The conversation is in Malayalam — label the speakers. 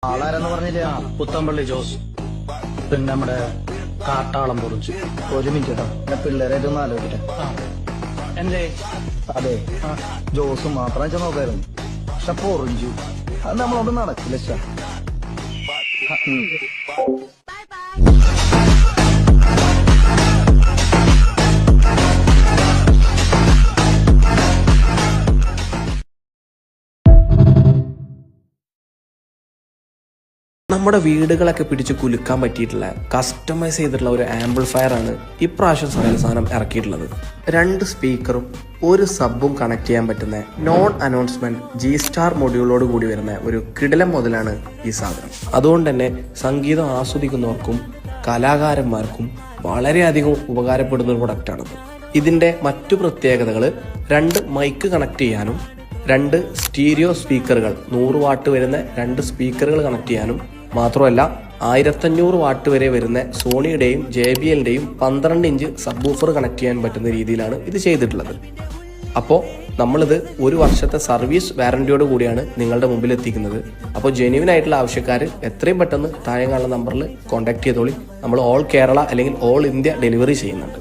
Speaker 1: ആളാരെന്ന് പറഞ്ഞില്ല.
Speaker 2: പുത്തമ്പള്ളി ജോസ്, പിന്നെ നമ്മുടെ കാട്ടാളം പൊറിച്ച്.
Speaker 1: ഒരു മിനിറ്റ് കേട്ടോ, ഞാൻ പിള്ളേരായിട്ടൊന്ന് ആലോചിക്കട്ടെ.
Speaker 2: എന്തേ?
Speaker 1: അതെ, ജോസ് മാത്രം വെച്ചാൽ നോക്കായിരുന്നു. പക്ഷെ പൊറിഞ്ചു അത് നമ്മളോട് നടക്കില്ല.
Speaker 3: നമ്മുടെ വീടുകളൊക്കെ പിടിച്ച് കുലുക്കാൻ പറ്റിയിട്ടുള്ള കസ്റ്റമൈസ് ചെയ്തിട്ടുള്ള ഒരു ആംപ്ലിഫയർ ആണ് ഇപ്രാവശ്യം സാധനം ഇറക്കിയിട്ടുള്ളത്. 2 സ്പീക്കറും 1 സബും കണക്ട് ചെയ്യാൻ പറ്റുന്ന നോൺ അനൗൺസ്മെന്റ് G-Star മൊഡ്യൂളോട് കൂടി വരുന്ന ഒരു കിടിലം മുതലാണ് ഈ സാധനം. അതുകൊണ്ട് തന്നെ സംഗീതം ആസ്വദിക്കുന്നവർക്കും കലാകാരന്മാർക്കും വളരെയധികം ഉപകാരപ്പെടുന്ന ഒരു പ്രൊഡക്റ്റാണിത്. ഇതിന്റെ മറ്റു പ്രത്യേകതകൾ 2 മൈക്ക് കണക്ട് ചെയ്യാനും 2 സ്റ്റീരിയോ സ്പീക്കറുകൾ 100 വാട്ട് വരുന്ന 2 സ്പീക്കറുകൾ കണക്ട് ചെയ്യാനും മാത്രമല്ല 1500 വാട്ട് വരെ വരുന്ന സോണിയുടെയും JBLന്റെയും 12 ഇഞ്ച് സബ്വൂഫർ കണക്ട് ചെയ്യാൻ പറ്റുന്ന രീതിയിലാണ് ഇത് ചെയ്തിട്ടുള്ളത്. അപ്പോൾ നമ്മളിത് 1 വർഷത്തെ സർവീസ് വാറന്റിയോട് കൂടിയാണ് നിങ്ങളുടെ മുമ്പിൽ എത്തിക്കുന്നത്. അപ്പോൾ ജെന്യുവൻ ആയിട്ടുള്ള ആവശ്യക്കാർ എത്രയും പെട്ടെന്ന് താഴെ കാണുന്ന നമ്പറിൽ കോൺടാക്ട് ചെയ്തോളി. നമ്മൾ ഓൾ കേരള അല്ലെങ്കിൽ ഓൾ ഇന്ത്യ ഡെലിവറി ചെയ്യുന്നുണ്ട്.